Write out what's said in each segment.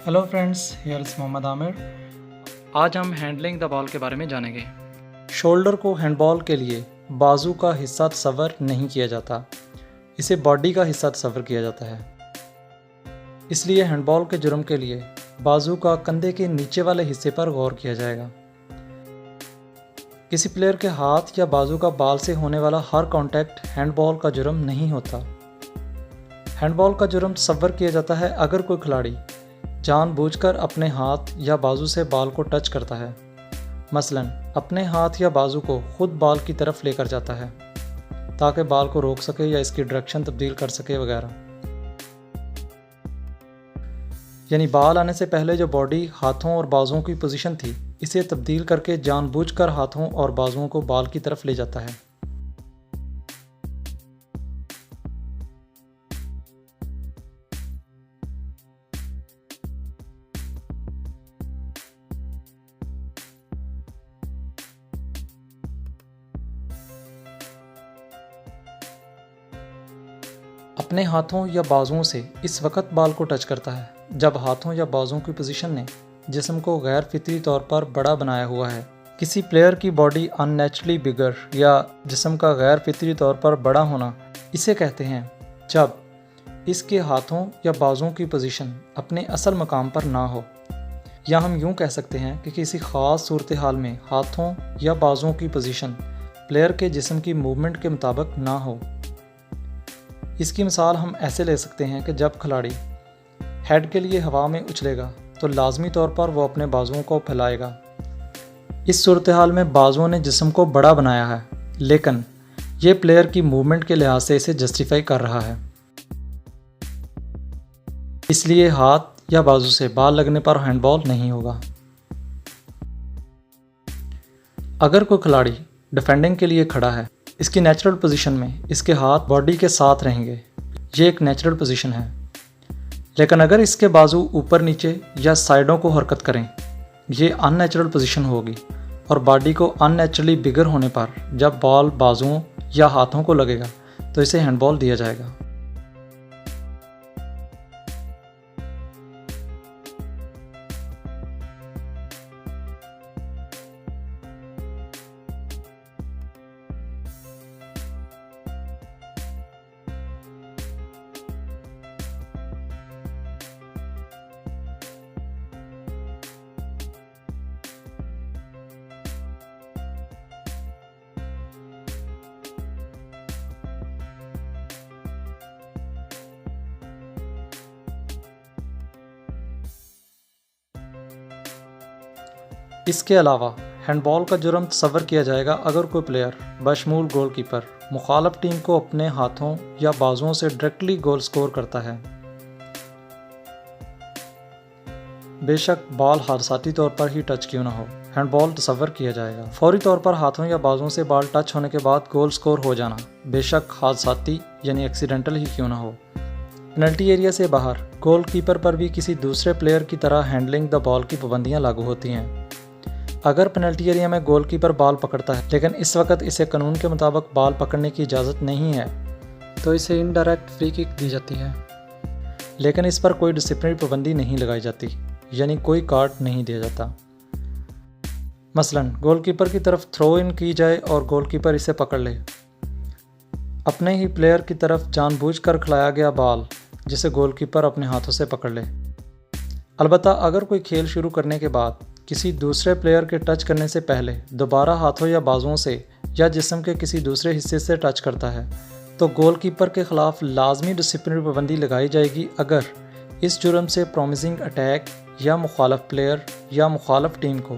Hello friends, here is Mohammad Aamir. आज हम handling the ball के बारे में जानेंगे। शोल्डर को हैंडबॉल के लिए बाजू का हिस्सा तस्वर नहीं किया जाता, इसे बॉडी का हिस्सा तस्वर किया जाता है। इसलिए हैंडबॉल के जुर्म के लिए बाजू का कंधे के नीचे वाले हिस्से पर गौर किया जाएगा। किसी प्लेयर के हाथ या बाजू का बाल से होने वाला हर कॉन्टैक्ट हैंडबॉल का जुर्म नहीं होता। हैंडबॉल का जुर्म तस्वर किया जाता है अगर कोई खिलाड़ी जानबूझकर अपने हाथ या बाजू से बाल को टच करता है, मसलन अपने हाथ या बाजू को खुद बाल की तरफ लेकर जाता है ताकि बाल को रोक सके या इसकी डायरेक्शन तब्दील कर सके वगैरह। यानी बाल आने से पहले जो बॉडी हाथों और बाजुओं की पोजीशन थी, इसे तब्दील करके जानबूझकर हाथों और बाजुओं को बाल की तरफ ले जाता है। अपने हाथों या बाजुओं से इस वक्त बाल को टच करता है जब हाथों या बाजुओं की पोजीशन ने जिस्म को गैर फितरी तौर पर बड़ा बनाया हुआ है। किसी प्लेयर की बॉडी अननेचुरली बिगर या जिस्म का गैर फितरी तौर पर बड़ा होना, इसे कहते हैं जब इसके हाथों या बाजुओं की पोजीशन अपने असल मकाम पर ना हो, या हम यूँ कह सकते हैं कि किसी ख़ास सूरत हाल में हाथों या बाजुओं की पोजीशन प्लेयर के जिस्म की मूवमेंट के मुताबिक ना हो। इसकी मिसाल हम ऐसे ले सकते हैं कि जब खिलाड़ी हेड के लिए हवा में उछलेगा तो लाजमी तौर पर वो अपने बाजुओं को फैलाएगा। इस सूरत हाल में बाजुओं ने जिस्म को बड़ा बनाया है, लेकिन ये प्लेयर की मूवमेंट के लिहाज से इसे जस्टिफाई कर रहा है। इसलिए हाथ या बाजू से बाल लगने पर हैंडबॉल नहीं होगा। अगर कोई खिलाड़ी डिफेंडिंग के लिए खड़ा है, इसकी नेचुरल पोजीशन में इसके हाथ बॉडी के साथ रहेंगे, ये एक नेचुरल पोजीशन है। लेकिन अगर इसके बाजू ऊपर नीचे या साइडों को हरकत करें, ये अननेचुरल पोजीशन होगी और बॉडी को अननेचुरली बिगर होने पर जब बॉल बाजुओं या हाथों को लगेगा तो इसे हैंडबॉल दिया जाएगा। इसके अलावा हैंडबॉल का जुर्म तस्वर किया जाएगा अगर कोई प्लेयर बशमूल गोलकीपर मुखालफ टीम को अपने हाथों या बाजुओं से डायरेक्टली गोल स्कोर करता है। बेशक बॉल हादसाती तौर पर ही टच क्यों ना हो, हैंडबॉल तस्वर किया जाएगा। फौरी तौर पर हाथों या बाजुओं से बॉल टच होने के बाद गोल स्कोर हो जाना, बेशक हादसाती यानी एक्सीडेंटल ही क्यों ना हो। पेनल्टी एरिया से बाहर गोलकीपर पर भी किसी दूसरे प्लेयर की तरह हैंडलिंग द बॉल की पाबंदियां लागू होती हैं। अगर पेनल्टी एरिया में गोलकीपर बॉल पकड़ता है लेकिन इस वक्त इसे कानून के मुताबिक बॉल पकड़ने की इजाज़त नहीं है, तो इसे इनडायरेक्ट फ्री किक दी जाती है। लेकिन इस पर कोई डिसिप्लिनरी पाबंदी नहीं लगाई जाती, यानी कोई कार्ड नहीं दिया जाता। मसलन गोलकीपर की तरफ थ्रो इन की जाए और गोलकीपर इसे पकड़ ले, अपने ही प्लेयर की तरफ जानबूझकर खिलाया गया बॉल जिसे गोलकीपर अपने हाथों से पकड़ ले। अलबत्ता अगर कोई खेल शुरू करने के बाद किसी दूसरे प्लेयर के टच करने से पहले दोबारा हाथों या बाजुओं से या जिस्म के किसी दूसरे हिस्से से टच करता है, तो गोलकीपर के खिलाफ लाजमी डिसिप्लिनरी पाबंदी लगाई जाएगी अगर इस जुर्म से प्रॉमिसिंग अटैक या मुखालफ प्लेयर या मुखालफ टीम को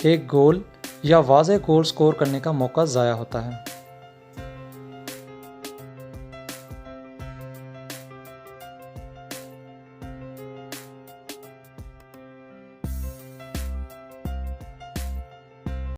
एक गोल या वाज़ेह गोल स्कोर करने का मौका ज़ाया होता है।